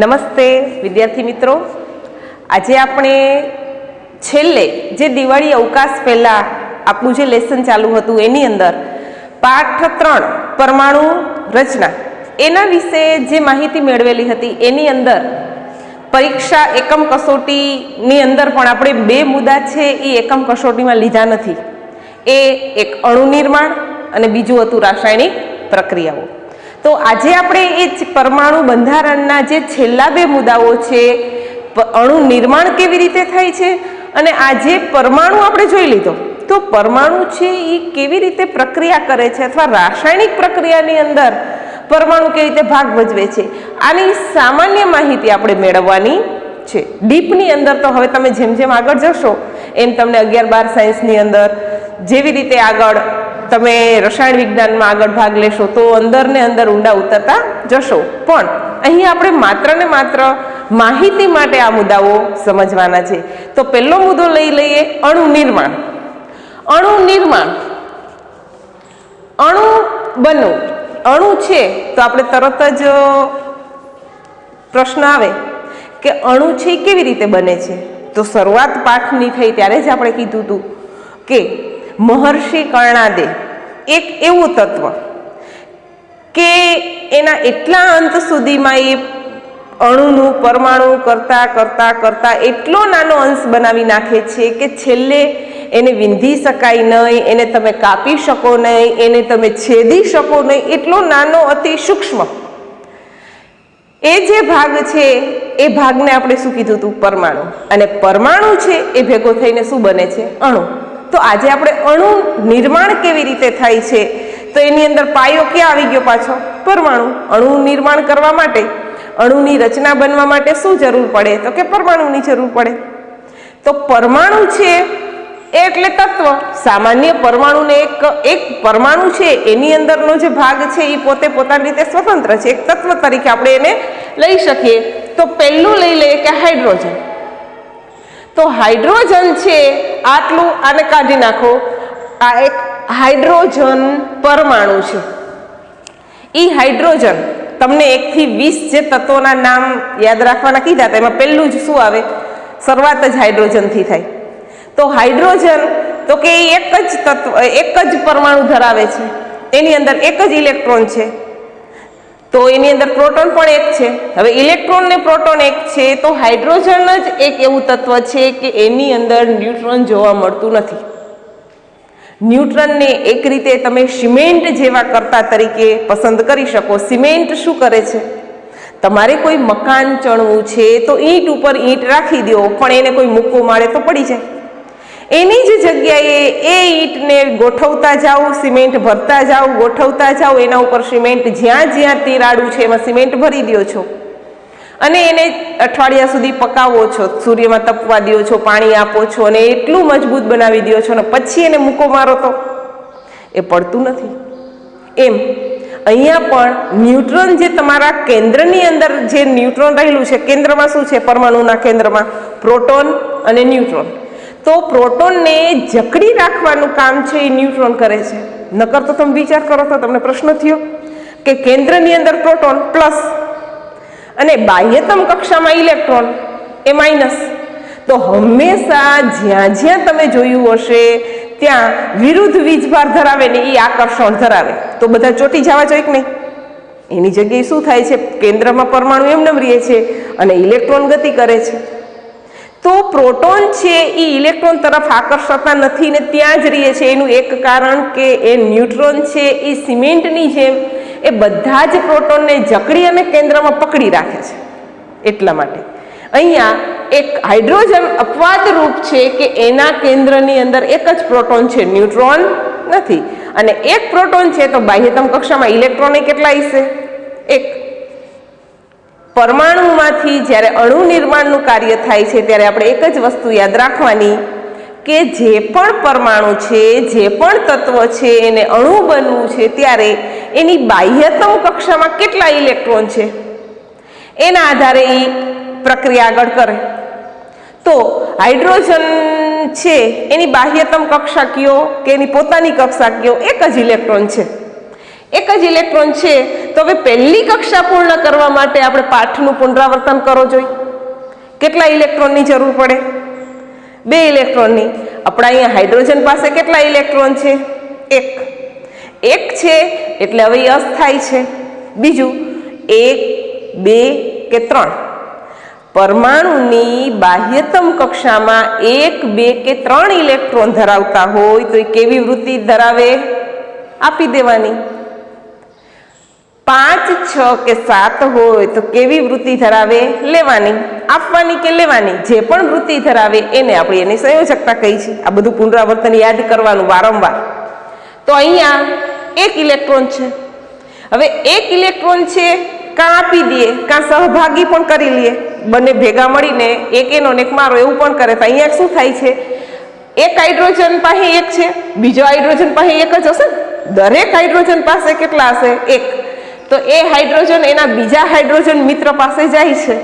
નમસ્તે વિદ્યાર્થી મિત્રો, આજે આપણે છેલ્લે જે દિવાળી અવકાશ પહેલાં આપણું જે લેસન ચાલુ હતું એની અંદર પાઠ 3 પરમાણુ રચના એના વિશે જે માહિતી મેળવેલી હતી એની અંદર પરીક્ષા એકમ કસોટીની અંદર પણ આપણે બે મુદ્દા છે એ એકમ કસોટીમાં લીધા નથી. એ એક અણુ નિર્માણ અને બીજું હતું રાસાયણિક પ્રક્રિયાઓ. તો આજે આપણે એ પરમાણુ બંધારણના જે છેલ્લા બે મુદ્દાઓ છે, અણુ નિર્માણ કેવી રીતે થાય છે અને આ જે પરમાણુ આપણે જોઈ લીધો, તો પરમાણુ છે એ કેવી રીતે પ્રક્રિયા કરે છે અથવા રાસાયણિક પ્રક્રિયાની અંદર પરમાણુ કેવી રીતે ભાગ ભજવે છે, આની સામાન્ય માહિતી આપણે મેળવવાની છે. ડીપની અંદર તો હવે તમે જેમ જેમ આગળ જશો એમ તમને 11-12 સાયન્સની અંદર જેવી રીતે આગળ તમે રસાયણ વિજ્ઞાનમાં આગળ ભાગ લેશો તો અંદર ને અંદર ઊંડા ઉતરતા જશો. પણ અહીં આપણે માત્ર ને માત્ર માહિતી માટે આ મુદ્દાઓ સમજવાના છે. તો પહેલો મુદ્દો લઈ લઈએ, અણુ નિર્માણ. અણુ નિર્માણ, અણુ બનવું. અણુ છે તો આપણે તરત જ પ્રશ્ન આવે કે અણુ છે એ કેવી રીતે બને છે. તો શરૂઆત પાઠની થઈ ત્યારે જ આપણે કીધું હતું કે મહર્ષિ કર્ણાદે એક એવું તત્વ કે એના એટલા અંત સુધીમાં એ અણુનું પરમાણુ કરતા કરતા કરતા એટલો નાનો અંશ બનાવી નાખે છે કે છેલ્લે એને વિંધી શકાય નહીં, એને તમે કાપી શકો નહીં, એને તમે છેદી શકો નહીં, એટલો નાનો અતિ સૂક્ષ્મ એ જે ભાગ છે એ ભાગને આપણે શું કીધું હતું? પરમાણુ. અને પરમાણુ છે એ ભેગો થઈને શું બને છે? અણુ. તો આજે આપણે અણુ નિર્માણ કેવી રીતે થાય છે તો એની અંદર પાયો ક્યાં આવી ગયો? પાછો પરમાણુ. અણુ નિર્માણ કરવા માટે, અણુની રચના બનવા માટે શું જરૂર પડે? તો કે પરમાણુની જરૂર પડે. તો પરમાણુ છે એટલે તત્વ. સામાન્ય પરમાણુને એક પરમાણુ છે એની અંદરનો જે ભાગ છે એ પોતે પોતાની રીતે સ્વતંત્ર છે, એક તત્વ તરીકે આપણે એને લઈ શકીએ. તો પહેલું લઈ લઈએ કે હાઇડ્રોજન. તો હાઇડ્રોજન છે આટલું, આને કાઢી નાખો, આ એક હાઇડ્રોજન પરમાણુ છે. એ હાઇડ્રોજન તમને 1 થી 20 જે તત્વોના નામ યાદ રાખવાના કીધા હતા એમાં પહેલું જ શું આવે? શરૂઆત જ હાઇડ્રોજનથી થાય. તો હાઇડ્રોજન તો કે એ એક જ તત્વ, એક જ પરમાણુ ધરાવે છે, એની અંદર એક જ ઇલેક્ટ્રોન છે. તો એની અંદર પ્રોટોન પણ એક છે. હવે ઇલેક્ટ્રોન ને પ્રોટોન એક છે તો હાઇડ્રોજન જ એક એવું તત્વ છે કે એની અંદર ન્યુટ્રોન જોવા મળતું નથી. ન્યુટ્રોનને એક રીતે તમે સિમેન્ટ જેવા કર્તા તરીકે પસંદ કરી શકો. સિમેન્ટ શું કરે છે? તમારે કોઈ મકાન ચણવું છે તો ઈંટ ઉપર ઈંટ રાખી દો, પણ એને કોઈ મુક્કો મારે તો પડી જાય. એની જ જગ્યાએ એ ઈંટને ગોઠવતા જાઓ, સિમેન્ટ ભરતા જાઓ, ગોઠવતા જાઓ, એના ઉપર સિમેન્ટ જ્યાં જ્યાં તિરાડું છે એમાં સિમેન્ટ ભરી દો છો અને એને અઠવાડિયા સુધી પકાવો છો, સૂર્યમાં તપવા દો છો, પાણી આપો છો અને એટલું મજબૂત બનાવી દો છો અને પછી એને મૂકો મારો તો એ પડતું નથી. એમ અહીંયા પણ ન્યુટ્રોન જે તમારા કેન્દ્રની અંદર જે ન્યુટ્રોન રહેલું છે, કેન્દ્રમાં શું છે? પરમાણુના કેન્દ્રમાં પ્રોટોન અને ન્યુટ્રોન. તો પ્રોટોનને જકડી રાખવાનું કામ છે એ ન્યુટ્રોન કરે છે. નકર તો તમે વિચાર કરો તો તમને પ્રશ્ન થયો કે કેન્દ્રની અંદર પ્રોટોન પ્લસ અને બાહ્યતમ કક્ષામાં ઇલેક્ટ્રોન એ માઇનસ. તો હંમેશા જ્યાં જ્યાં તમે જોયું હશે ત્યાં વિરુદ્ધ વીજભાર ધરાવે ને એ આકર્ષણ ધરાવે. તો બધા ચોટી જવા જોઈએ કે નહીં? એની જગ્યાએ શું થાય છે? કેન્દ્રમાં પરમાણુ એમને રહે છે અને ઇલેક્ટ્રોન ગતિ કરે છે. તો પ્રોટોન છે એ ઇલેક્ટ્રોન તરફ આકર્ષતા નથી ને ત્યાં જ રહે છે. એનું એક કારણ કે એ ન્યુટ્રોન છે એ સિમેન્ટની જેમ એ બધા જ પ્રોટોનને જકડી અને કેન્દ્રમાં પકડી રાખે છે. એટલા માટે અહીંયા એક હાઇડ્રોજન અપવાદ રૂપ છે કે એના કેન્દ્રની અંદર એક જ પ્રોટોન છે, ન્યુટ્રોન નથી. અને એક પ્રોટોન છે તો બાહ્યતમ કક્ષામાં ઇલેક્ટ્રોન કેટલા હશે? એક. પરમાણુમાંથી જ્યારે અણુ નિર્માણનું કાર્ય થાય છે ત્યારે આપણે એક જ વસ્તુ યાદ રાખવાની કે જે પણ પરમાણુ છે, જે પણ તત્વ છે એને અણુ બનવું છે ત્યારે એની બાહ્યતમ કક્ષામાં કેટલા ઇલેક્ટ્રોન છે એના આધારે એ પ્રક્રિયા આગળ કરે. તો હાઇડ્રોજન છે એની બાહ્યતમ કક્ષા કયો કે એની પોતાની કક્ષા કયો? એક જ ઇલેક્ટ્રોન છે. એક જ ઇલેક્ટ્રોન છે તો હવે પહેલી કક્ષા પૂર્ણ કરવા માટે આપણે પાઠનું પુનરાવર્તન કરવો જોઈએ. કેટલા ઇલેક્ટ્રોનની જરૂર પડે? 2 ઇલેક્ટ્રોનની. આપણા અહીંયા હાઇડ્રોજન પાસે કેટલા ઇલેક્ટ્રોન છે? 1 છે એટલે હવે એ અસ્થાયી છે. બીજું 1 2 કે 3 પરમાણુની બાહ્યતમ કક્ષામાં 1 2 કે 3 ઇલેક્ટ્રોન ધરાવતા હોય તો એ કેવી વૃત્તિ ધરાવે? આપી દેવાની. 5 6 કે 7 હોય તો કેવી વૃત્તિ ધરાવે? લેવાની. આપવાની કે લેવાની? જે પણ વૃત્તિ ધરાવે એને આપણે એની સંયોજકતા કહી છે. આ બધું પુનરાવર્તન યાદ કરવાનું વારંવાર. તો અહીંયા 1 ઇલેક્ટ્રોન છે. હવે 1 ઇલેક્ટ્રોન છે, કાં આપી દઈએ કાં સહભાગી પણ કરી લઈએ. બંને ભેગા મળીને એક એનો ને એક મારો એવું પણ કરે. તો અહીંયા શું થાય છે? એક હાઇડ્રોજન પાસે 1 છે, બીજો હાઇડ્રોજન પાસે 1 જ હશે. દરેક હાઇડ્રોજન પાસે કેટલા હશે? 1. તો એ હાઇડ્રોજન એના બીજા હાઇડ્રોજન મિત્ર પાસે જાય છે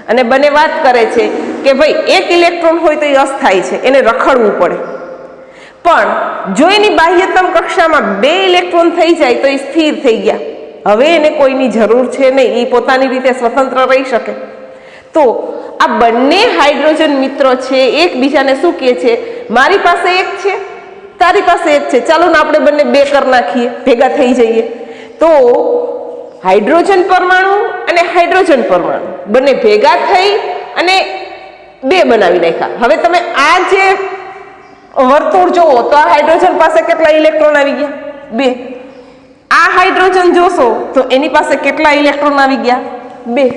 અને બંને વાત કરે છે કે ભાઈ 1 ઇલેક્ટ્રોન હોય તો એ અસ્થાયી છે, એને રખડવું પડે. પણ જો એની બાહ્યતમ કક્ષામાં 2 ઇલેક્ટ્રોન થઈ જાય તો એ સ્થિર થઈ ગયા. હવે એને કોઈની જરૂર છે નહીં, એ પોતાની રીતે સ્વતંત્ર રહી શકે. તો આ બંને હાઇડ્રોજન મિત્રો છે એકબીજાને શું કહે છે? મારી પાસે 1 છે, તારી પાસે 1 છે, ચાલો ને આપણે બંને 2 કરી નાખીએ, ભેગા થઈ જઈએ. તો હાઇડ્રોજન પરમાણુ અને હાઇડ્રોજન પરમાણુ બંને ભેગા થઈ અને 2 બનાવી નાખ્યા. હવે તમે આ જે વર્તુળ જોવો તો આ હાઇડ્રોજન પાસે કેટલા ઇલેક્ટ્રોન આવી ગયા? 2. આ હાઇડ્રોજન જોશો તો એની પાસે કેટલા ઇલેક્ટ્રોન આવી ગયા? 2.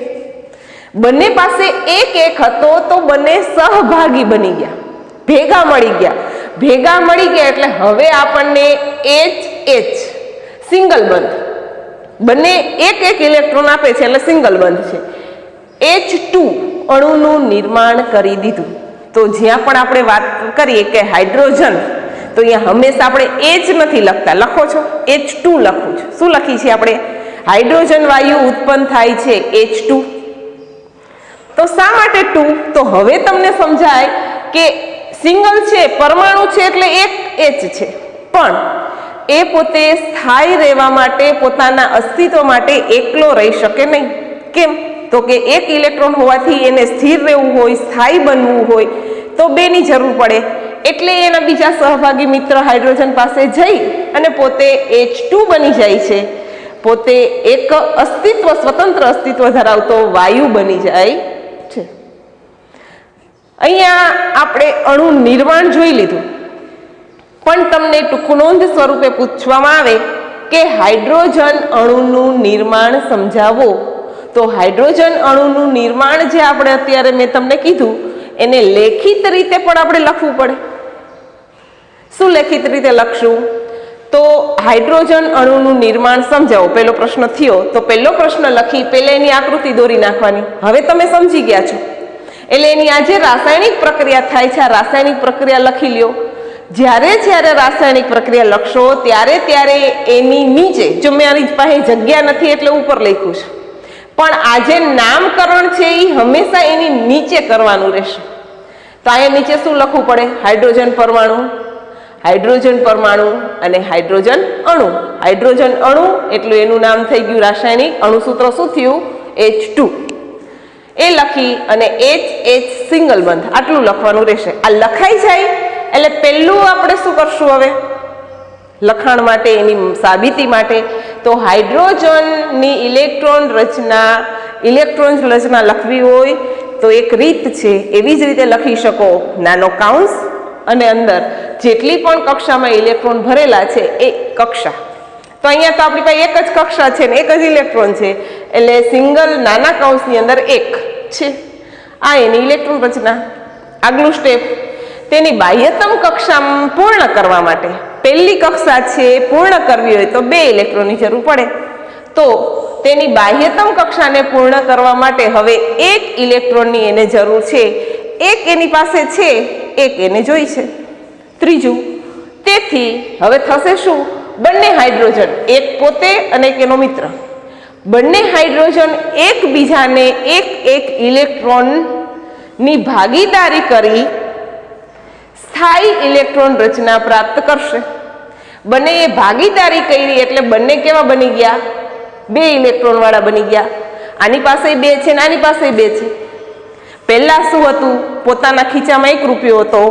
બંને પાસે 1 હતો તો બંને સહભાગી બની ગયા, ભેગા મળી ગયા. ભેગા મળી ગયા એટલે હવે આપણને H સિંગલ બંધ, બંને 1 ઇલેક્ટ્રોન આપે છે એટલે સિંગલ બંધ છે. H2 અણુનું નિર્માણ કરી દીધું. તો જ્યાં પણ આપણે વાત કરીએ કે હાઇડ્રોજન, તો અહીંયા હંમેશા આપણે H નથી લખતા. લખો છો? H2 લખું છું. શું લખી છે આપણે? હાઇડ્રોજન વાયુ ઉત્પન્ન થાય છે H2. તો શા માટે 2? તો હવે તમને સમજાય કે સિંગલ છે, પરમાણુ છે એટલે 1 H છે, પણ એ પોતે સ્થાયી રહેવા માટે, પોતાના અસ્તિત્વ માટે એકલો રહી શકે નહીં. કેમ? તો કે 1 ઇલેક્ટ્રોન હોવાથી એને સ્થિર રહેવું હોય, સ્થાયી બનવું હોય તો 2 ની જરૂર પડે. એટલે એના બીજા સહભાગી મિત્ર હાઇડ્રોજન પાસે જઈ અને પોતે H2 બની જાય છે. પોતે એક અસ્તિત્વ, સ્વતંત્ર અસ્તિત્વ ધરાવતો વાયુ બની જાય છે. અહીંયા આપણે અણુ નિર્માણ જોઈ લીધું, પણ તમને ટૂંકું નોંધ સ્વરૂપે પૂછવામાં આવે કે હાઇડ્રોજન અણુનું નિર્માણ સમજાવો. તો હાઇડ્રોજન અણુનું નિર્માણ જે આપણે અત્યારે મેં તમને કીધું એને લેખિત રીતે પણ આપણે લખવું પડે. શું લેખિત રીતે લખશું? તો હાઇડ્રોજન અણુનું નિર્માણ સમજાવો પહેલો પ્રશ્ન થયો. તો પહેલો પ્રશ્ન લખી પહેલા એની આકૃતિ દોરી નાખવાની. હવે તમે સમજી ગયા છો એટલે એની આ જે રાસાયણિક પ્રક્રિયા થાય છે આ રાસાયણિક પ્રક્રિયા લખી લ્યો. જ્યારે રાસાયણિક પ્રક્રિયા લખશો ત્યારે એની નીચે, જો મારી પાસે જગ્યા નથી એટલે ઉપર લખ્યું છે, પણ આ જે નામકરણ છે એ હંમેશા એની નીચે કરવાનું રહેશે. તો અહીંયા નીચે શું લખવું પડે? હાઇડ્રોજન પરમાણુ, હાઇડ્રોજન પરમાણુ અને હાઇડ્રોજન અણુ. હાઇડ્રોજન અણુ એટલું એનું નામ થઈ ગયું રાસાયણિક. અણુસૂત્ર શું થયું? H2. એ લખી અને H સિંગલ બંધ આટલું લખવાનું રહેશે. આ લખાઈ જાય એટલે પહેલું આપણે શું કરશું? હવે લખાણ માટે, એની સાબિતી માટે તો હાઇડ્રોજનની ઇલેક્ટ્રોન રચના લખવી હોય તો એક રીત છે. એવી જ રીતે લખી શકો, નાનો કાઉન્સ અને અંદર જેટલી પણ કક્ષામાં ઇલેક્ટ્રોન ભરેલા છે એ કક્ષા. તો અહીંયા તો આપણી પાસે એક જ કક્ષા છે ને એક જ ઇલેક્ટ્રોન છે એટલે સિંગલ નાના કૌંસની અંદર 1 છે. આ એની ઇલેક્ટ્રોન રચના. આગલું સ્ટેપ, તેની બાહ્યતમ કક્ષા પૂર્ણ કરવા માટે પહેલી કક્ષા છે પૂર્ણ કરવી હોય તો 2 ઇલેક્ટ્રોનની જરૂર પડે. તો તેની બાહ્યતમ કક્ષાને પૂર્ણ કરવા માટે હવે 1 ઇલેક્ટ્રોનની એને જરૂર છે. 1 એની પાસે છે, 1 એને જોઈ છે. ત્રીજું, તેથી હવે થશે શું? બંને હાઇડ્રોજન, એક પોતે અને એક એનો મિત્ર, બંને હાઇડ્રોજન એકબીજાને 1 ઇલેક્ટ્રોનની ભાગીદારી કરી સ્થાયી ઇલેક્ટ્રોન રચના પ્રાપ્ત કરશે. બંને એ ભાગીદારી કરી એટલે બંને કેવા બની ગયા? 2 ઇલેક્ટ્રોન વાળા બની ગયા. આની પાસે 2 છે ને આની પાસે 2 છે. પહેલા શું હતું? પોતાના ખીચામાં 1 રૂપિયો હતો,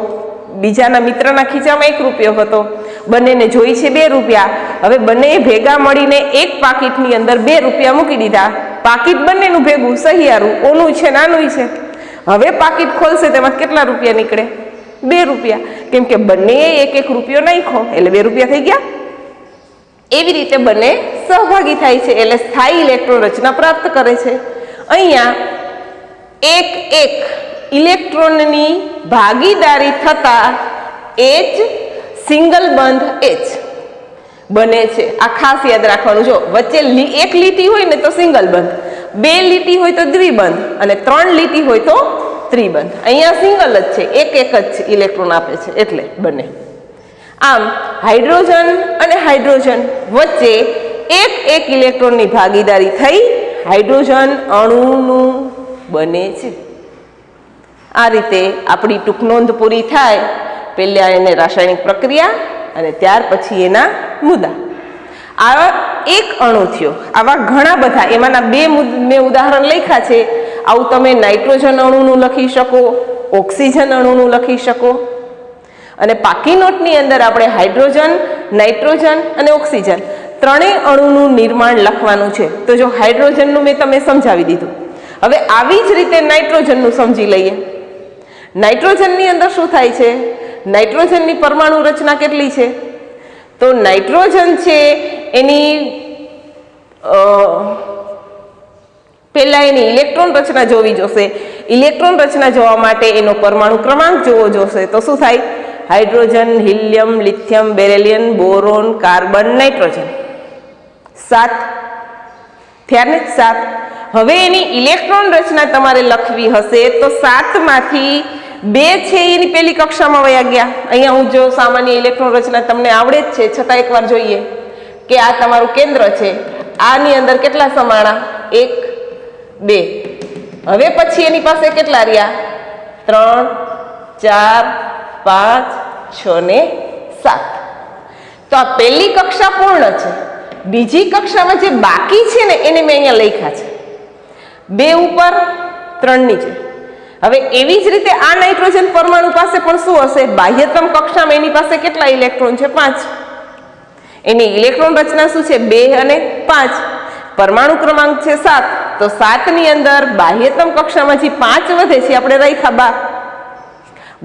બીજાના મિત્રના ખીચામાં 1 રૂપિયો હતો, બંનેને જોઈ છે 2 રૂપિયા. હવે બંને ભેગા મળીને એક પાકીટની અંદર 2 રૂપિયા મૂકી દીધા. પાકીટ બંનેનું ભેગું સહિયારું, ઓનું છે નાનું છે. હવે પાકીટ ખોલશે તેમાં કેટલા રૂપિયા નીકળે? 2 રૂપિયા, કેમ કે બંનેએ 1 રૂપિયો નાખ્યો એટલે 2 રૂપિયા થઈ ગયા. એવી રીતે બંને સહભાગી થાય છે એટલે સ્થાયી ઇલેક્ટ્રોન રચના પ્રાપ્ત કરે છે. અહીંયા એક ઇલેક્ટ્રોનની ભાગીદારી થતા H સિંગલ બંધ H બને છે. આ ખાસ યાદ રાખવાનું. જો વચ્ચે એક લીટી હોય ને તો સિંગલ બંધ, 2 લીટી હોય તો દ્વિબંધ અને 3 લીટી હોય તો ત્રિબંધ. અહીંયા સિંગલ જ છે, એક જ ઇલેક્ટ્રોન આપે છે એટલે બને. આમ હાઇડ્રોજન અને હાઇડ્રોજન વચ્ચે એક ઇલેક્ટ્રોનની ભાગીદારી થઈ હાઇડ્રોજન અણુનું બને છે. આ રીતે આપણી ટૂંક નોંધ પૂરી થાય. પહેલા એને રાસાયણિક પ્રક્રિયા અને ત્યાર પછી એના મુદ્દા. આ એક અણુ થયો. આવા ઘણા બધા, એમાંના 2 મેં ઉદાહરણ લખ્યા છે. આવું તમે નાઇટ્રોજન અણુનું લખી શકો, ઓક્સિજન અણુનું લખી શકો. અને પાકી નોટની અંદર આપણે હાઇડ્રોજન, નાઇટ્રોજન અને ઓક્સિજન ત્રણેય અણુનું નિર્માણ લખવાનું છે. તો જો હાઇડ્રોજનનું મેં તમને સમજાવી દીધું. હવે આવી જ રીતે નાઇટ્રોજનનું સમજી લઈએ. નાઇટ્રોજનની અંદર શું થાય છે? નાઇટ્રોજનની પરમાણુ રચના કેટલી છે? તો નાઇટ્રોજન છે એની પહેલા એની ઇલેક્ટ્રોન રચના જોવી જોશે. ઇલેક્ટ્રોન રચના જોવા માટે એનો પરમાણુ ક્રમાંક જોવો જોશે. તો શું થાય? Hydrogen, helium, lithium, beryllium, boron, carbon, nitrogen. 7 થયા ને? 7. હવે એની ઇલેક્ટ્રોન રચના તમારે લખવી હશે તો 7 માંથી 2 છે એની પહેલી કક્ષામાં વયા ગયા. અહીંયા હું જો સામાન્ય ઇલેક્ટ્રોન રચના તમને આવડે જ છે, છતાં એકવાર જોઈએ કે આ તમારું કેન્દ્ર છે. આની અંદર કેટલા સમાણા? 1, 2. હવે પછી એની પાસે કેટલા રહ્યા? 3, 4, 5, 6 ને 7. તો આ પહેલી કક્ષા પૂર્ણ છે. બીજી કક્ષામાં જે બાકી છે ને એને મેં અહીંયા લખ્યા છે. 2 ઉપર 3 નીચે. હવે એવી જ રીતે આ નાઇટ્રોજન પરમાણુ પાસે પણ શું હશે? બાહ્યતમ કક્ષામાં એની પાસે કેટલા ઇલેક્ટ્રોન છે? 5. એની ઇલેક્ટ્રોન રચના શું છે? 2 અને 5. પરમાણુ ક્રમાંક છે 7. તો 7 ની અંદર બાહ્યતમ કક્ષામાંથી 5 વધે છે, આપણે રાખ્યા 12.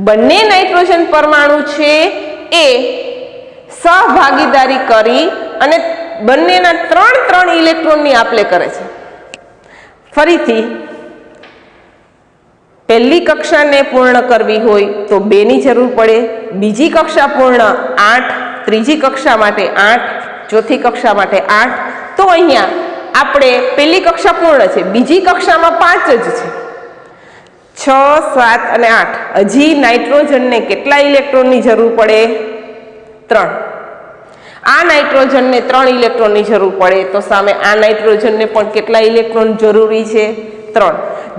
બંને નાઇટ્રોજન પરમાણુ છે એ સહભાગીદારી કરી અને બંનેના 3 ઇલેક્ટ્રોનની આપલે કરે છે. ફરીથી પહેલી કક્ષાને પૂર્ણ કરવી હોય તો 2 ની જરૂર પડે. બીજી કક્ષા પૂર્ણ 8, ત્રીજી કક્ષા માટે 8, ચોથી કક્ષા માટે 8. તો અહીંયા આપણે પહેલી કક્ષા પૂર્ણ છે, બીજી કક્ષામાં 5 જ છે. 6, 7 અને 8. હજી નાઇટ્રોજનને કેટલા ઇલેક્ટ્રોનની જરૂર પડે? 3. આ નાઇટ્રોજનને 3 ઇલેક્ટ્રોનની જરૂર પડે તો સામે આ નાઇટ્રોજનને પણ કેટલા ઇલેક્ટ્રોન જરૂરી છે? 3.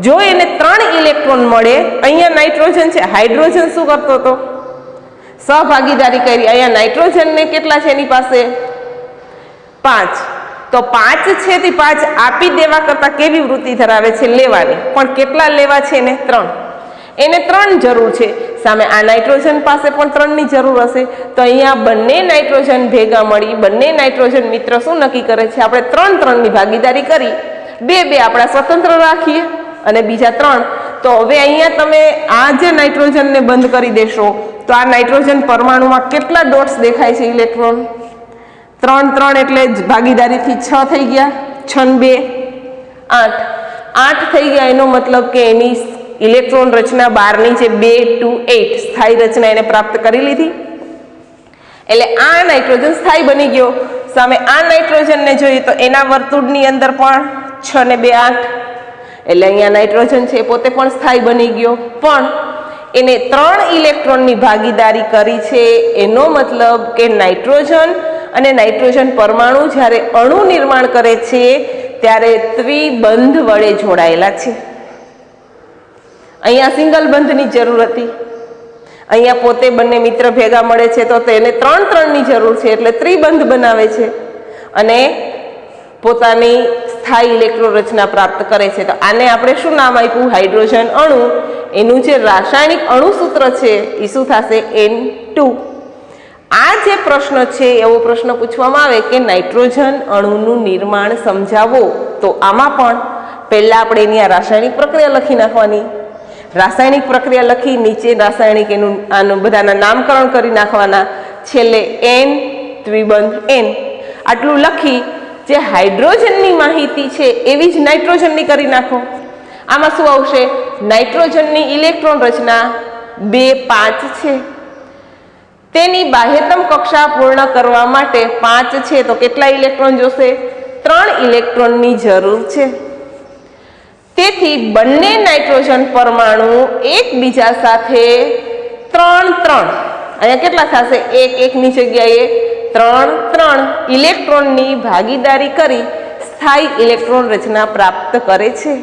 જો એને 3 ઇલેક્ટ્રોન મળે, અહીંયા નાઇટ્રોજન છે, હાઇડ્રોજન શું કરતો હતો? સહભાગીદારી કરી. અહીંયા નાઇટ્રોજનને કેટલા છે એની પાસે? 5. તો 5 છે તે 5 આપી દેવા કરતા કેવી વૃત્તિ ધરાવે છે? લેવાની. પણ કેટલા લેવા છે એને? 3. એને 3 જરૂર છે. સામે આ નાઇટ્રોજન પાસે પણ 3 ની જરૂર હશે. તો અહીંયા બંને નાઇટ્રોજન ભેગા મળી, બંને નાઇટ્રોજન મિત્ર શું નક્કી કરે છે? આપણે 3 ની ભાગીદારી કરી, 2 આપણા સ્વતંત્ર રાખીએ અને બીજા 3. તો હવે અહીંયા તમે આ જે નાઇટ્રોજનને બંધ કરી દેશો તો આ નાઇટ્રોજન પરમાણુમાં કેટલા ડોટ્સ દેખાય છે? ઇલેક્ટ્રોન 3 એટલે ભાગીદારીથી 6 થઈ ગયા. 6 ને 2 8 થઈ ગયા. એનો મતલબ કે એની ઇલેક્ટ્રોન રચના 12 ની છે 2 to 8 સ્થાયી રચના એને પ્રાપ્ત કરી લીધી. એટલે આ નાઇટ્રોજન સ્થાયી બની ગયો. સામે આ નાઇટ્રોજનને જોઈએ તો એના વર્તુળની અંદર પણ 6 ને 2 8. એટલે અહીંયા નાઇટ્રોજન છે પોતે પણ સ્થાયી બની ગયો, પણ એને 3 ઇલેક્ટ્રોનની ભાગીદારી કરી છે. એનો મતલબ કે નાઇટ્રોજન અને નાઇટ્રોજન પરમાણુ જ્યારે અણુ નિર્માણ કરે છે ત્યારે દ્વિબંધ વડે જોડાયેલા છે. અહીંયા સિંગલ બંધની જરૂર હતી. અહીંયા પોતે બંને મિત્ર ભેગા મળે છે તો તેને 3 ની જરૂર છે એટલે ત્રિબંધ બનાવે છે. અને પોતાની સ્થાયી ઇલેક્ટ્રોન રચના પ્રાપ્ત કરે છે. તો આને આપણે શું નામ આપ્યું? હાઇડ્રોજન અણુ. એનું જે રાસાયણિક અણુ સૂત્ર છે એ શું થશે? N2. આ જે પ્રશ્ન છે એવો પ્રશ્ન પૂછવામાં આવે કે નાઇટ્રોજન અણુનું નિર્માણ સમજાવો, તો આમાં પણ પહેલા આપણે એની આ રાસાયણિક પ્રક્રિયા લખી નાખવાની. રાસાયણિક પ્રક્રિયા લખી નીચે રાસાયણિક એનું આનું બધાના નામકરણ કરી નાખવાના. છેલ્લે N દ્વિબંધ N આટલું લખી જે હાઇડ્રોજનની માહિતી છે એવી જ નાઇટ્રોજનની કરી નાખો. આમાં શું આવશે? નાઇટ્રોજનની ઇલેક્ટ્રોન રચના 2 5 છે. તેની બાહ્યતમ કક્ષા પૂર્ણ કરવા માટે 5 છે, તો કેટલા ઇલેક્ટ્રોન જોશે? 3 ઇલેક્ટ્રોનની જરૂર છે. તેથી બંને નાઇટ્રોજન પરમાણુ એકબીજા સાથે 3 3 અહીંયા કેટલા થશે? 1 1 ની જગ્યાએ 3 3 ઇલેક્ટ્રોનની ભાગીદારી કરી સ્થાયી ઇલેક્ટ્રોન રચના પ્રાપ્ત કરે છે.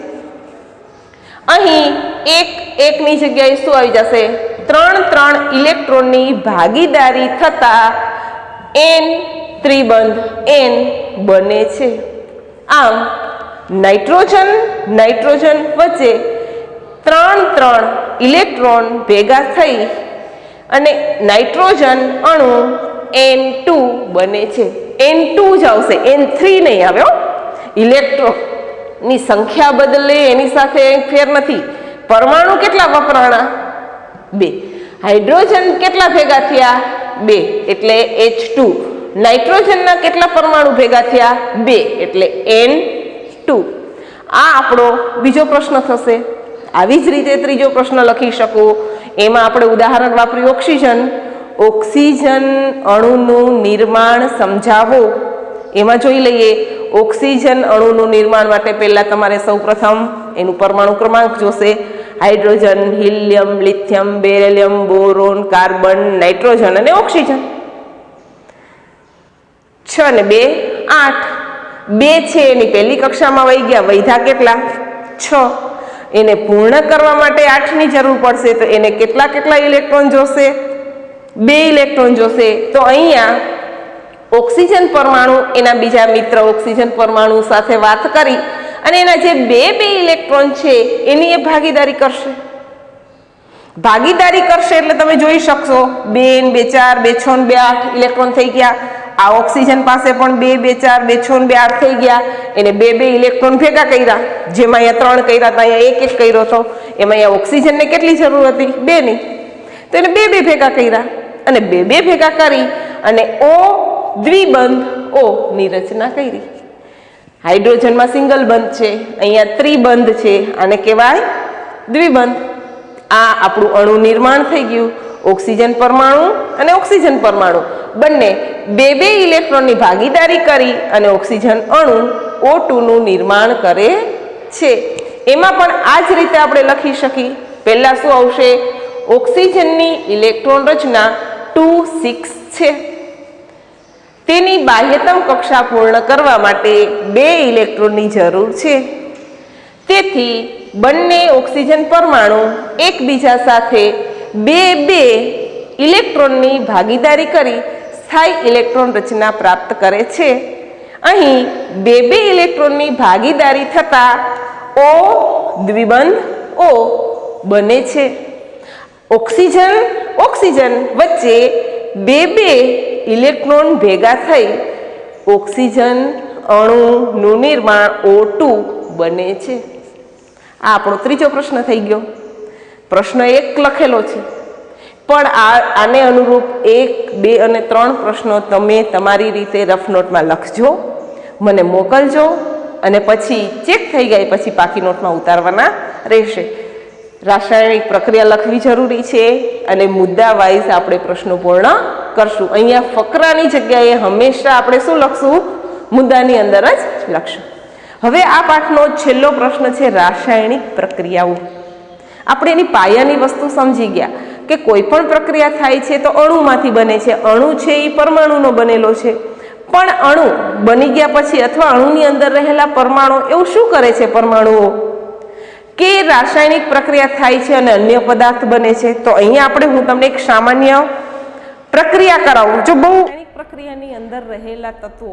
અહીં 1 1 ની જગ્યાએ શું આવી જશે? 3 3 ઇલેક્ટ્રોનની ભાગીદારી થતા N ત્રિબંધ N બને છે. આમ નાઇટ્રોજન વચ્ચે 3 3 ઇલેક્ટ્રોન ભેગા થઈ અને નાઇટ્રોજન અણુ N2 બને છે. N2 જ આવશે, N3 નહીં આવે. ઇલેક્ટ્રોનની સંખ્યા બદલે એની સાથે ફેર નથી. પરમાણુ કેટલા વપરાણા? 2. હાઇડ્રોજન કેટલા ભેગા થયા? 2 એટલે H2. નાઇટ્રોજનના કેટલા પરમાણુ ભેગા થયા? 2 એટલે N2. આ આપણો બીજો પ્રશ્ન થશે. આવી જ રીતે ત્રીજો પ્રશ્ન લખી શકું. એમાં આપણે ઉદાહરણ વાપર્યું ઓક્સિજન. ઓક્સિજન અણુનું નિર્માણ સમજાવો. એમાં જોઈ લઈએ. ઓક્સિજન અણુનું નિર્માણ માટે પહેલા તમારે સૌપ્રથમ એનું પરમાણુ ક્રમાંક જોશે. Hydrogen, helium, lithium, beryllium, boron, carbon, nitrogen અને ઓક્સિજન. 6 ને 2 8. 2 છે એની પહેલી કક્ષામાં વહી ગયા. વૈધા કેટલા? 6. એને પૂર્ણ કરવા માટે 8 ની જરૂર પડશે. તો એને કેટલા કેટલા ઇલેક્ટ્રોન જોશે? 2 ઇલેક્ટ્રોન જોશે. તો અહીંયા ઓક્સિજન પરમાણુ એના બીજા મિત્ર ઓક્સિજન પરમાણુ સાથે વાત કરી અને એના જે 2 ઇલેક્ટ્રોન છે એની એ ભાગીદારી કરશે. ભાગીદારી કરશે એટલે તમે જોઈ શકશો 2 2 4 2 6 2 8 ઇલેક્ટ્રોન થઈ ગયા. આ ઓક્સિજન પાસે પણ 2 2 4 2 6 2 8 થઈ ગયા. એને 2 ઇલેક્ટ્રોન ભેગા કર્યા. જેમાં અહીંયા 3 કર્યા હતા, અહીંયા 1 1 કર્યો હતો. એમાં અહીંયા ઓક્સિજનને કેટલી જરૂર હતી? 2 ની. તો એને 2 ભેગા કર્યા અને 2 ભેગા કરી અને O દ્વિબંધ O ની રચના કરી. હાઇડ્રોજનમાં સિંગલ બંધ છે, અહીંયા ત્રિબંધ છે. આને કહેવાય દ્વિબંધ. આ આપણું અણુ નિર્માણ થઈ ગયું. ઓક્સિજન પરમાણુ અને ઓક્સિજન પરમાણુ બંને 2 ઇલેક્ટ્રોનની ભાગીદારી કરી અને ઓક્સિજન અણુ O2 નું નિર્માણ કરે છે. એમાં પણ આ જ રીતે આપણે લખી શકીએ. પહેલા શું આવશે? ઓક્સિજનની ઇલેક્ટ્રોન રચના 2 6 છે. તેની બાહ્યતમ કક્ષા પૂર્ણ કરવા માટે 2 ઇલેક્ટ્રોનની જરૂર છે. તેથી બંને ઓક્સિજન પરમાણુ એકબીજા સાથે 2 ઇલેક્ટ્રોનની ભાગીદારી કરી સ્થાયી ઇલેક્ટ્રોન રચના પ્રાપ્ત કરે છે. અહીં 2 ઇલેક્ટ્રોનની ભાગીદારી થતા O દ્વિબંધ O બને છે. ઓક્સિજન વચ્ચે 2 ઇલેક્ટ્રોન ભેગા થઈ ઓક્સિજન અણુનું નિર્માણ O2 બને છે. આ આપણો ત્રીજો પ્રશ્ન થઈ ગયો. પ્રશ્ન 1 લખેલો છે, પણ આને અનુરૂપ 1 2 અને 3 પ્રશ્નો તમે તમારી રીતે રફ નોટમાં લખજો, મને મોકલજો અને પછી ચેક થઈ જાય પછી પાકી નોટમાં ઉતારવાના રહેશે. રાસાયણિક પ્રક્રિયા લખવી જરૂરી છે અને મુદ્દા વાઇઝ આપણે પ્રશ્નો પૂર્ણ કરશું. અહીંયા ફકરાની જગ્યાએ હંમેશા આપણે શું લખશું? મુદ્દાની અંદર જ લખશું. હવે આ પાઠનો છેલ્લો પ્રશ્ન છે રાસાયણિક પ્રક્રિયાઓ. આપણે એની પાયાની વસ્તુ સમજી ગયા કે કોઈ પણ પ્રક્રિયા થાય છે તો અણુમાંથી બને છે. અણુ છે એ પરમાણુનો બનેલો છે. પણ અણુ બની ગયા પછી અથવા અણુની અંદર રહેલા પરમાણુ એવું શું કરે છે? પરમાણુઓ કે રાસાયણિક પ્રક્રિયા થાય છે અને અન્ય પદાર્થ બને છે. તો અહીંયા હું તમને એક સામાન્ય પ્રક્રિયા કરાવું. જો બહુ રાસાયણિક પ્રક્રિયાની અંદર રહેલા તત્વો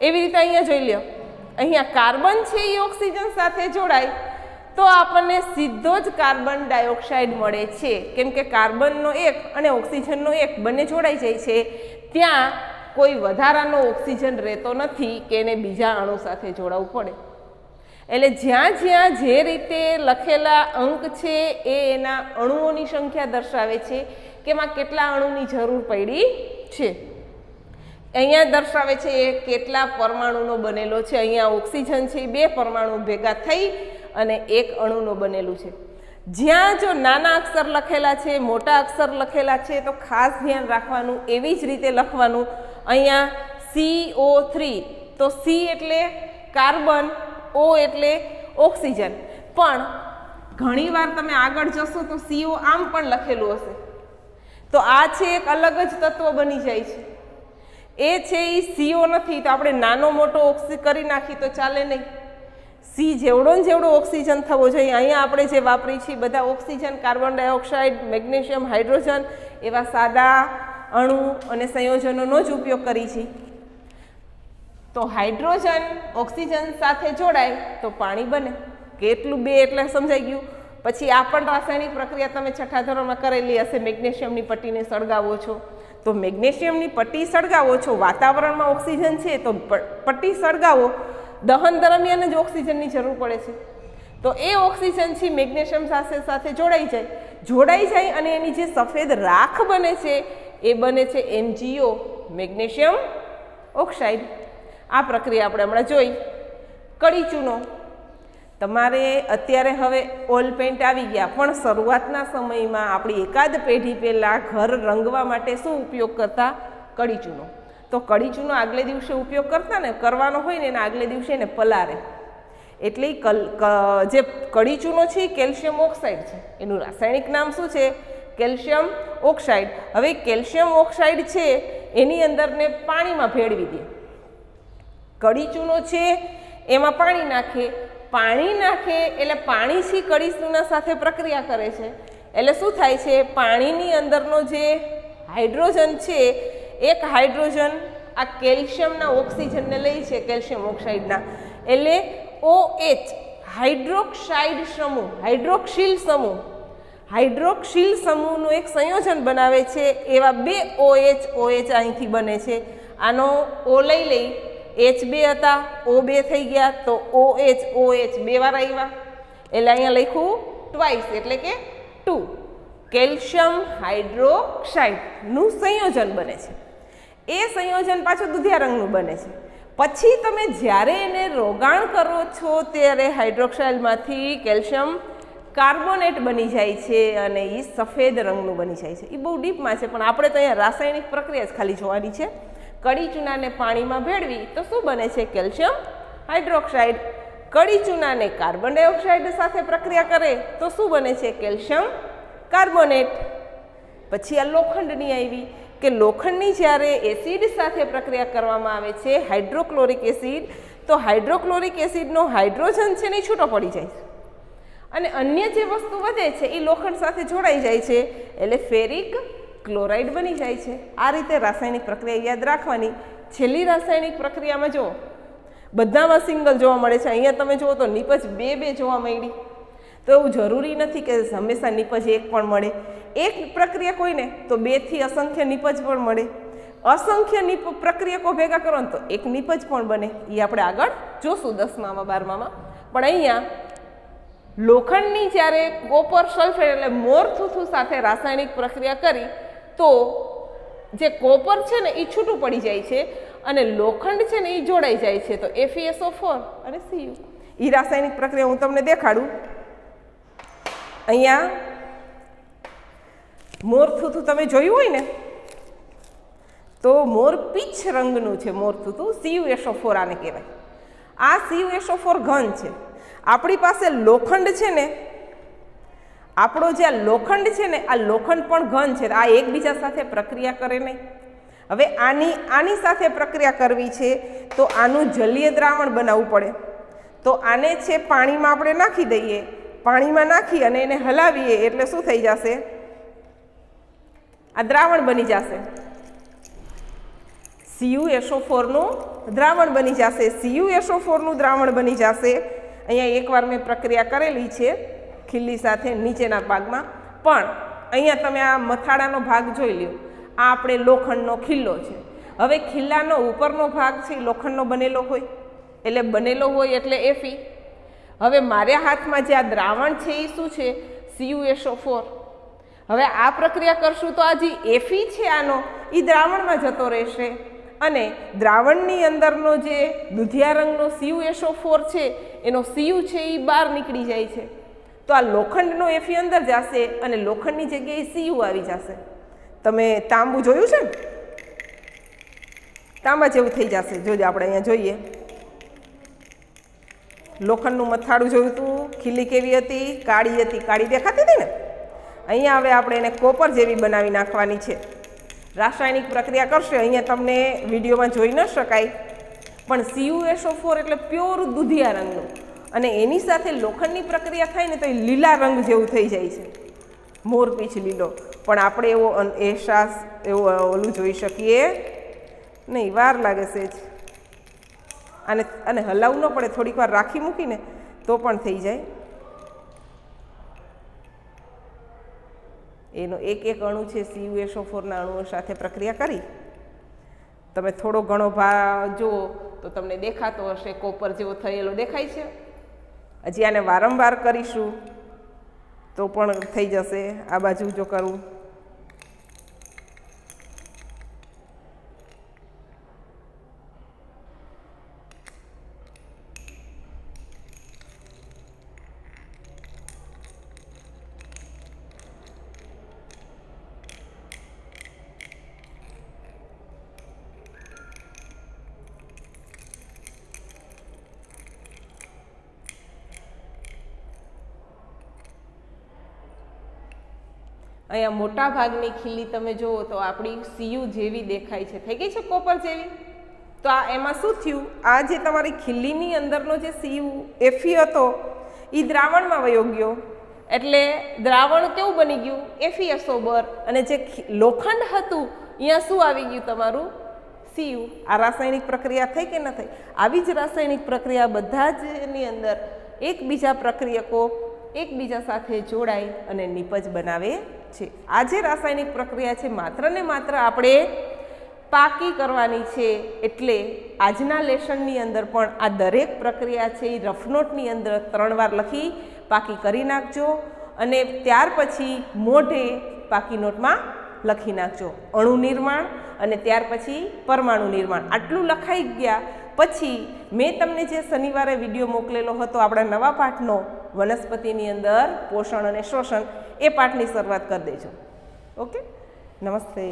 એવી રીતે અહીંયા જોઈ લ્યો, અહીંયા કાર્બન છે એ ઓક્સિજન સાથે જોડાય તો આપણને સીધો જ કાર્બન ડાયોક્સાઇડ મળે છે, કેમ કે કાર્બનનો એક અને ઓક્સિજનનો એક બંને જોડાઈ જાય છે, ત્યાં કોઈ વધારાનો ઓક્સિજન રહેતો નથી કે એને બીજા અણુ સાથે જોડાવવું પડે. એટલે જ્યાં જ્યાં જે રીતે લખેલા અંક છે એ એના અણુઓની સંખ્યા દર્શાવે છે કે એમાં કેટલા અણુની જરૂર પડી છે. અહીંયા દર્શાવે છે એ કેટલા પરમાણુનો બનેલો છે. અહીંયા ઓક્સિજન છે એ 2 પરમાણુ ભેગા થઈ અને એક અણુનો બનેલું છે. જ્યાં જો નાના અક્ષર લખેલા છે, મોટા અક્ષર લખેલા છે તો ખાસ ધ્યાન રાખવાનું, એવી જ રીતે લખવાનું. અહીંયા CO3 તો C એટલે કાર્બન, O એટલે ઓક્સિજન, પણ ઘણીવાર તમે આગળ જશો તો CO આમ પણ લખેલું હશે, તો આ છે એક અલગ જ તત્વ બની જાય છે. એ છે એ CO નથી તો આપણે નાનો મોટો ઓક્સિજન કરી નાખી તો ચાલે નહીં. C જેવડો ને જેવડો ઓક્સિજન થવો જોઈએ. અહીંયા આપણે જે વાપરી છીએ બધા oxygen, carbon dioxide, magnesium, hydrogen એવા સાદા અણુ અને સંયોજનોનો જ ઉપયોગ કરી છીએ. તો હાઇડ્રોજન ઓક્સિજન સાથે જોડાય તો પાણી બને. કેટલું 2 એટલે સમજાઈ ગયું. પછી આ પણ રાસાયણિક પ્રક્રિયા તમે 6થા ધોરણમાં કરેલી હશે. મેગ્નેશિયમની પટ્ટીને સળગાવો છો તો મેગ્નેશિયમની પટ્ટી સળગાવો છો, વાતાવરણમાં ઓક્સિજન છે તો પટ્ટી સળગાવો, દહન દરમિયાન જ ઓક્સિજનની જરૂર પડે છે. તો એ ઓક્સિજન છે મેગ્નેશિયમ સાથે જોડાઈ જાય અને એની જે સફેદ રાખ બને છે એ બને છે MgO, મેગ્નેશિયમ ઓક્સાઇડ. આ પ્રક્રિયા આપણે હમણાં જોઈ. કડી ચૂનો, તમારે અત્યારે હવે ઓઇલ પેન્ટ આવી ગયા, પણ શરૂઆતના સમયમાં આપણી એકાદ પેઢી પહેલાં ઘર રંગવા માટે શું ઉપયોગ કરતા? કડી ચૂનો. તો કડી ચૂનો આગલે દિવસે ઉપયોગ કરતા ને, કરવાનો હોય ને એના આગલે દિવસે એને પલારે, એટલે જે કડી ચૂનો છે એ કેલ્શિયમ ઓક્સાઇડ છે. એનું રાસાયણિક નામ શું છે? Calcium oxide. હવે કેલ્શિયમ ઓક્સાઇડ છે એની અંદરને પાણીમાં ભેળવી દે. કડી ચૂનો છે એમાં પાણી નાખે એટલે પાણીથી કડી ચૂના સાથે પ્રક્રિયા કરે છે. એટલે શું થાય છે? પાણીની અંદરનો જે હાઇડ્રોજન છે, એક હાઇડ્રોજન આ કેલ્શિયમના ઓક્સિજનને લઈ છે, કેલ્શિયમ ઓક્સાઇડના, એટલે OH હાઇડ્રોક્સાઇડ સમૂહ, હાઇડ્રોક્સિલ સમૂહનું એક સંયોજન બનાવે છે. એવા 2 OH અહીંથી બને છે. આનો O લઈ H2 હતા, O2 થઈ ગયા તો OH 2 વાર આવ્યા, એટલે અહીંયા લખ્યું ટ્વાઇસ એટલે કે 2. કેલ્શિયમ હાઇડ્રોક્સાઇડનું સંયોજન બને છે. એ સંયોજન પાછું દુધિયા રંગનું બને છે. પછી તમે જ્યારે એને રોગાણ કરો છો ત્યારે હાઇડ્રોક્સાઇડમાંથી કેલ્શિયમ કાર્બોનેટ બની જાય છે અને એ સફેદ રંગનું બની જાય છે. એ બહુ ડીપમાં છે, પણ આપણે તો અહીંયા રાસાયણિક પ્રક્રિયા જ ખાલી જોવાની છે. કડી ચૂનાને પાણીમાં ભેળવી તો શું બને છે? Calcium hydroxide. કડી ચૂનાને કાર્બન ડાયોક્સાઇડ સાથે પ્રક્રિયા કરે તો શું બને છે? Calcium carbonate. પછી આ લોખંડની આવી કે લોખંડની જ્યારે એસિડ સાથે પ્રક્રિયા કરવામાં આવે છે, હાઇડ્રોક્લોરિક એસિડ, તો હાઇડ્રોક્લોરિક એસિડનો હાઇડ્રોજન છે ને છૂટો પડી જાય છે અને અન્ય જે વસ્તુ વધે છે એ લોખંડ સાથે જોડાઈ જાય છે, એટલે ફેરિક ક્લોરાઇડ બની જાય છે. આ રીતે રાસાયણિક પ્રક્રિયા યાદ રાખવાની. છેલ્લી રાસાયણિક પ્રક્રિયામાં જુઓ, બધામાં સિંગલ જોવા મળે છે. અહીંયા તમે જુઓ તો નીપજ 2 જોવા મળી. તો એવું જરૂરી નથી કે હંમેશા નીપજ 1 પણ મળે. એક પ્રક્રિયા કોઈને તો 2 થી અસંખ્ય નીપજ પણ મળે. અસંખ્ય પ્રક્રિયકો ભેગા કરો ને તો એક નીપજ પણ બને. એ આપણે આગળ જોશું 10માં 12માં. પણ અહીંયા લોખંડની જ્યારે કોપર સલ્ફેટ એટલે મોરથુથુ સાથે રાસાયણિક પ્રક્રિયા કરી તો જે કોપર છે ને એ છૂટું પડી જાય છે અને લોખંડ છે ને એ જોડાઈ જાય છે. તો FeSO4 અને Cu. એ રાસાયણિક પ્રક્રિયા હું તમને દેખાડું. અહીંયા મોરથુથુ તમે જોયું હોય ને તો મોરપીંછ રંગનું છે મોરથુથુ. CuSO4 આને કહેવાય. આ CuSO4 ઘન છે. આપણી પાસે લોખંડ છે ને, આપણો જે લોખંડ છે ને, આ લોખંડ પણ ઘન છે. આ એકબીજા સાથે પ્રક્રિયા કરે નહીં. હવે આની સાથે પ્રક્રિયા કરવી છે તો આનું જલીય દ્રાવણ બનાવવું પડે. તો આને છે પાણીમાં આપણે નાખી દઈએ. પાણીમાં નાખી અને એને હલાવીએ એટલે શું થઈ જશે? આ દ્રાવણ બની જશે. CuSO4નું દ્રાવણ બની જશે, CuSO4 નું દ્રાવણ બની જશે. અહીંયા એકવાર મેં પ્રક્રિયા કરેલી છે ખીલ્લી સાથે નીચેના ભાગમાં, પણ અહીંયા તમે આ મથાળાનો ભાગ જોઈ લ્યો. આ આપણે લોખંડનો ખીલ્લો છે. હવે ખીલ્લાનો ઉપરનો ભાગ છે એ લોખંડનો બનેલો હોય, એટલે બનેલો હોય એટલે Fe. હવે મારા હાથમાં જે આ દ્રાવણ છે એ શું છે? CuSO4. હવે આ પ્રક્રિયા કરશું તો આ જે Fe છે આનો એ દ્રાવણમાં જતો રહેશે, અને દ્રાવણની અંદરનો જે દૂધિયા રંગનો CuSO4 છે એનો Cu છે એ બહાર નીકળી જાય છે. તો આ લોખંડનો Fe અંદર જશે અને લોખંડની જગ્યાએ Cu આવી જશે. તમે તાંબુ જોયું છે ને? તાંબા જેવું થઈ જશે. જોજો આપણે અહીંયા જોઈએ, લોખંડનું મથાળું જોયું હતું, ખીલ્લી કેવી હતી? કાળી હતી. કાળી દેખાતી હતી ને? અહીંયા હવે આપણે એને કોપર જેવી બનાવી નાખવાની છે. રાસાયણિક પ્રક્રિયા કરશે, અહીંયા તમને વિડીયોમાં જોઈ ન શકાય, પણ CuSO4 એટલે પ્યોર દૂધિયા રંગનું, અને એની સાથે લોખંડની પ્રક્રિયા થાય ને તો એ લીલા રંગ જેવું થઈ જાય છે, મોરપીંછ લીલો. પણ આપણે એવો અહેસાસ એવું ઓલું જોઈ શકીએ નહીં, વાર લાગે છે જ. અને હલાવવું ન પડે, થોડીક વાર રાખી મૂકીને તો પણ થઈ જાય. એનો એક એક અણુ છે CuSO4ના અણુઓ સાથે પ્રક્રિયા કરી. તમે થોડો ઘણો ભાગ જુઓ તો તમને દેખાતો હશે, કોપર જેવો થયેલો દેખાય છે. હજી આને વારંવાર કરીશું તો પણ થઈ જશે. આ બાજુ જો કરું, અહીંયા મોટા ભાગની ખીલ્લી તમે જુઓ તો આપણી Cu જેવી દેખાય છે, થઈ ગઈ છે કોપર જેવી. તો આ એમાં શું થયું? આ જે તમારી ખીલ્લીની અંદરનો જે Fe હતો એ દ્રાવણમાં વયો ગયો, એટલે દ્રાવણ કેવું બની ગયું? FeSO4. અને જે લોખંડ હતું અહીંયા શું આવી ગયું? તમારું Cu. આ રાસાયણિક પ્રક્રિયા થઈ કે ન થઈ? આવી જ રાસાયણિક પ્રક્રિયા બધા જ એની અંદર એકબીજા પ્રક્રિયકો એકબીજા સાથે જોડાઈ અને નિપજ બનાવે છે. આ જે રાસાયણિક પ્રક્રિયા છે માત્ર ને માત્ર આપણે પાકી કરવાની છે, એટલે આજના લેસનની અંદર પણ આ દરેક પ્રક્રિયા છે એ રફ નોટની અંદર 3 વાર લખી પાકી કરી નાખજો, અને ત્યાર પછી મોઢે પાકી નોટમાં લખી નાખજો અણુ નિર્માણ અને ત્યાર પછી પરમાણુ નિર્માણ. આટલું લખાઈ ગયા પછી મેં તમને જે શનિવારે વિડીયો મોકલેલો હતો આપણા નવા પાઠનો વનસ્પતિની અંદર પોષણ અને શોષણ, એ પાઠની શરૂઆત કરી દેજો. ઓકે, નમસ્તે.